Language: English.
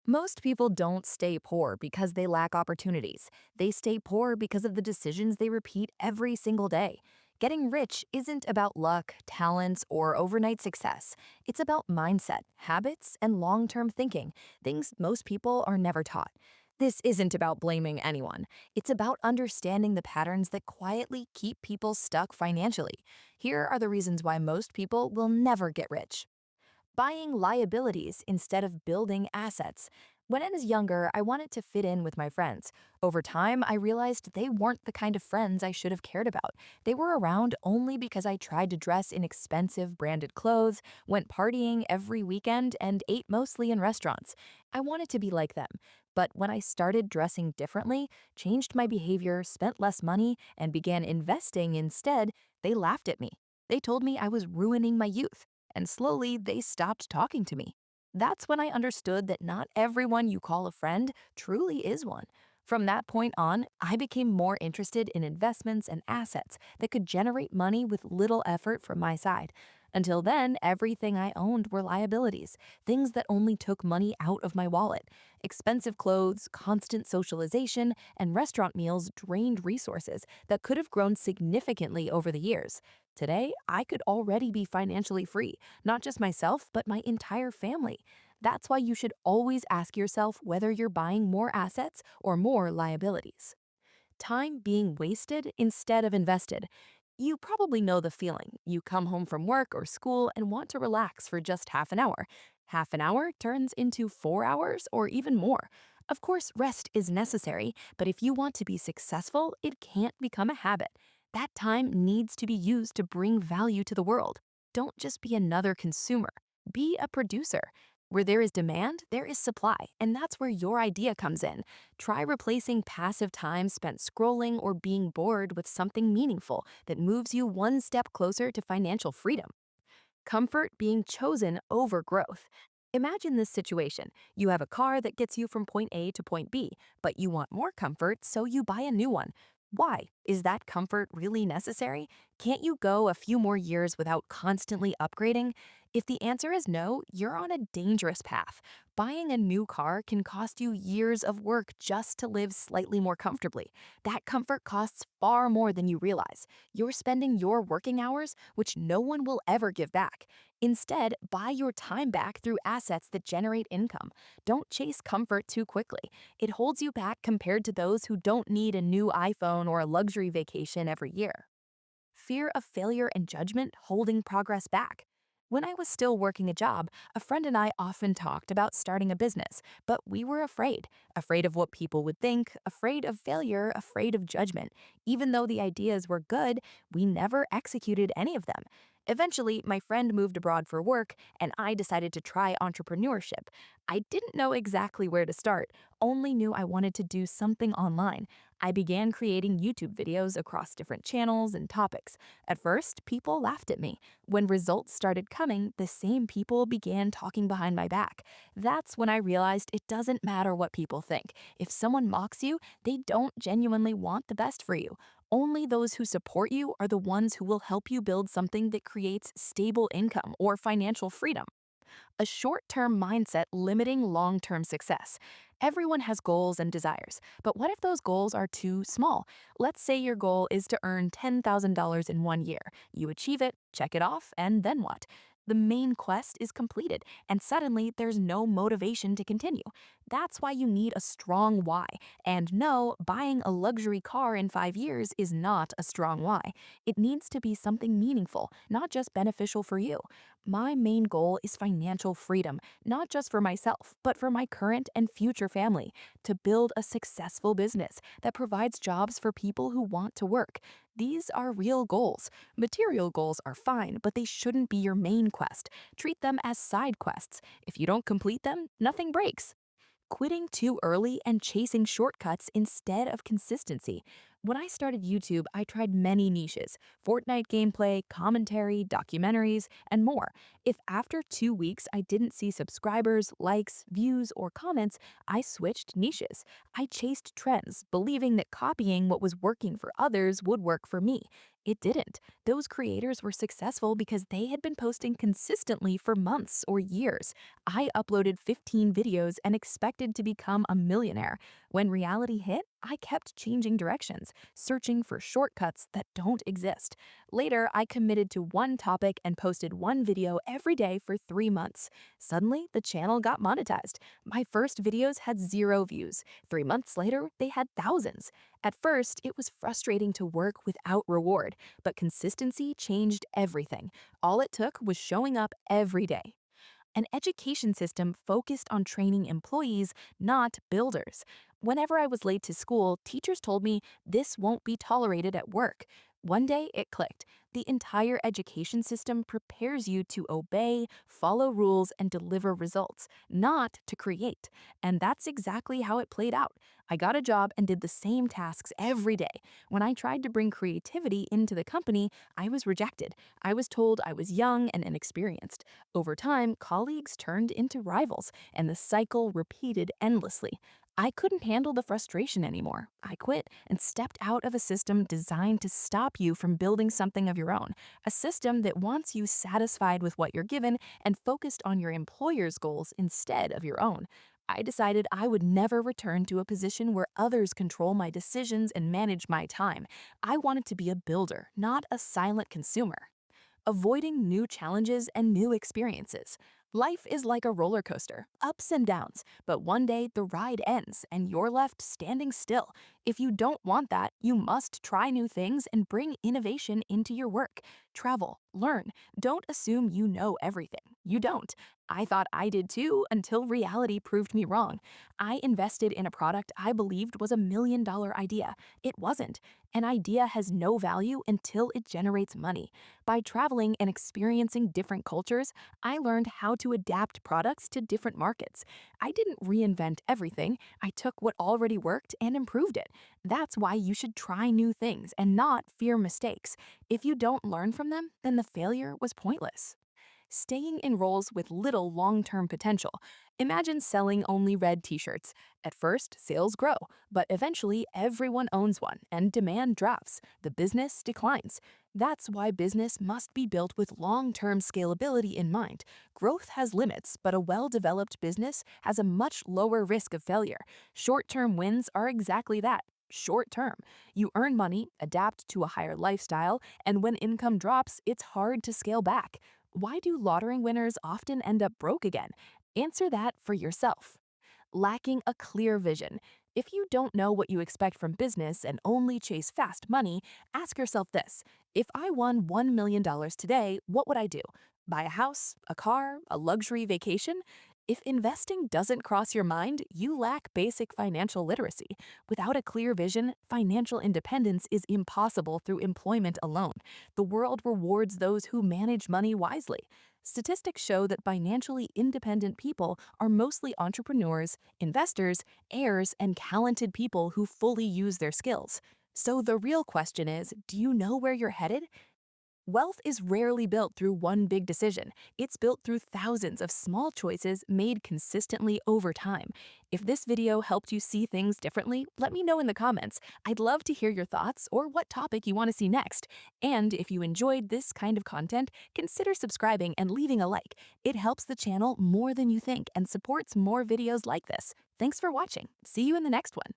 Most people don't stay poor because they lack opportunities. They stay poor because of the decisions they repeat every single day. Getting rich isn't about luck, talents, or overnight success. It's about mindset, habits, and long term thinking, things most people are never taught. This isn't about blaming anyone. It's about understanding the patterns that quietly keep people stuck financially. Here are the reasons why most people will never get rich. Buying liabilities instead of building assets. When I was younger, I wanted to fit in with my friends. Over time, I realized they weren't the kind of friends I should have cared about. They were around only because I tried to dress in expensive branded clothes, went partying every weekend, and ate mostly in restaurants. I wanted to be like them. But when I started dressing differently, changed my behavior, spent less money, and began investing instead, they laughed at me. They told me I was ruining my youth, and slowly they stopped talking to me. That's when I understood that not everyone you call a friend truly is one. From that point on, I became more interested in investments and assets that could generate money with little effort from my side. Until then, everything I owned were liabilities, things that only took money out of my wallet. Expensive clothes, constant socialization, and restaurant meals drained resources that could have grown significantly over the years. Today, I could already be financially free, not just myself, but my entire family. That's why you should always ask yourself whether you're buying more assets or more liabilities. Time being wasted instead of invested. You probably know the feeling. You come home from work or school and want to relax for just half an hour. Half an hour turns into 4 hours or even more. Of course, rest is necessary, but if you want to be successful, it can't become a habit. That time needs to be used to bring value to the world. Don't just be another consumer. Be a producer. Where there is demand, there is supply, and that's where your idea comes in. Try replacing passive time spent scrolling or being bored with something meaningful that moves you one step closer to financial freedom. Comfort being chosen over growth. Imagine this situation. You have a car that gets you from point A to point B, but you want more comfort, so you buy a new one. Why? Is that comfort really necessary? Can't you go a few more years without constantly upgrading? If the answer is no, you're on a dangerous path. Buying a new car can cost you years of work just to live slightly more comfortably. That comfort costs far more than you realize. You're spending your working hours, which no one will ever give back. Instead, buy your time back through assets that generate income. Don't chase comfort too quickly. It holds you back compared to those who don't need a new iPhone or a luxury vacation every year. Fear of failure and judgment holding progress back. When I was still working a job, a friend and I often talked about starting a business, but we were afraid of what people would think, afraid of failure, afraid of judgment. Even though the ideas were good, we never executed any of them. Eventually, my friend moved abroad for work, and I decided to try entrepreneurship. I didn't know exactly where to start, only knew I wanted to do something online. I began creating YouTube videos across different channels and topics. At first, people laughed at me. When results started coming, the same people began talking behind my back. That's when I realized it doesn't matter what people think. If someone mocks you, they don't genuinely want the best for you. Only those who support you are the ones who will help you build something that creates stable income or financial freedom. A short term mindset limiting long term success. Everyone has goals and desires, but what if those goals are too small? Let's say your goal is to earn $10,000 in 1 year. You achieve it, check it off, and then what? The main quest is completed, and suddenly there's no motivation to continue. That's why you need a strong why. And no, buying a luxury car in 5 years is not a strong why. It needs to be something meaningful, not just beneficial for you. My main goal is financial freedom, not just for myself, but for my current and future family, to build a successful business that provides jobs for people who want to work. These are real goals. Material goals are fine, but they shouldn't be your main quest. Treat them as side quests. If you don't complete them, nothing breaks. Quitting too early and chasing shortcuts instead of consistency. When I started YouTube, I tried many niches: Fortnite gameplay, commentary, documentaries, and more. If after 2 weeks I didn't see subscribers, likes, views, or comments, I switched niches. I chased trends, believing that copying what was working for others would work for me. It didn't. Those creators were successful because they had been posting consistently for months or years. I uploaded 15 videos and expected to become a millionaire. When reality hit, I kept changing directions, searching for shortcuts that don't exist. Later, I committed to one topic and posted one video every day for 3 months. Suddenly, the channel got monetized. My first videos had 0 views. 3 months later, they had thousands. At first, it was frustrating to work without reward, but consistency changed everything. All it took was showing up every day. An education system focused on training employees, not builders. Whenever I was late to school, teachers told me this won't be tolerated at work. One day it clicked. The entire education system prepares you to obey, follow rules, and deliver results, not to create. And that's exactly how it played out. I got a job and did the same tasks every day. When I tried to bring creativity into the company, I was rejected. I was told I was young and inexperienced. Over time, colleagues turned into rivals, and the cycle repeated endlessly. I couldn't handle the frustration anymore. I quit and stepped out of a system designed to stop you from building something of your own, a system that wants you satisfied with what you're given and focused on your employer's goals instead of your own. I decided I would never return to a position where others control my decisions and manage my time. I wanted to be a builder, not a silent consumer. Avoiding new challenges and new experiences. Life is like a roller coaster, ups and downs, but one day the ride ends and you're left standing still. If you don't want that, you must try new things and bring innovation into your work. Travel, learn. Don't assume you know everything. You don't. I thought I did too until reality proved me wrong. I invested in a product I believed was $1 million idea. It wasn't. An idea has no value until it generates money. By traveling and experiencing different cultures, I learned how to adapt products to different markets. I didn't reinvent everything, I took what already worked and improved it. That's why you should try new things and not fear mistakes. If you don't learn from them, then the failure was pointless. Staying in roles with little long-term potential. Imagine selling only red t-shirts. At first, sales grow, but eventually everyone owns one and demand drops. The business declines. That's why business must be built with long-term scalability in mind. Growth has limits, but a well-developed business has a much lower risk of failure. Short-term wins are exactly that. Short term. You earn money, adapt to a higher lifestyle, and when income drops, it's hard to scale back. Why do lottery winners often end up broke again? Answer that for yourself. Lacking a clear vision. If you don't know what you expect from business and only chase fast money, ask yourself this: if I won $1 million today, what would I do? Buy a house, a car, a luxury vacation? If investing doesn't cross your mind, you lack basic financial literacy. Without a clear vision, financial independence is impossible through employment alone. The world rewards those who manage money wisely. Statistics show that financially independent people are mostly entrepreneurs, investors, heirs, and talented people who fully use their skills. So the real question is, do you know where you're headed? Wealth is rarely built through one big decision. It's built through thousands of small choices made consistently over time. If this video helped you see things differently, let me know in the comments. I'd love to hear your thoughts or what topic you want to see next. And if you enjoyed this kind of content, consider subscribing and leaving a like. It helps the channel more than you think and supports more videos like this. Thanks for watching. See you in the next one.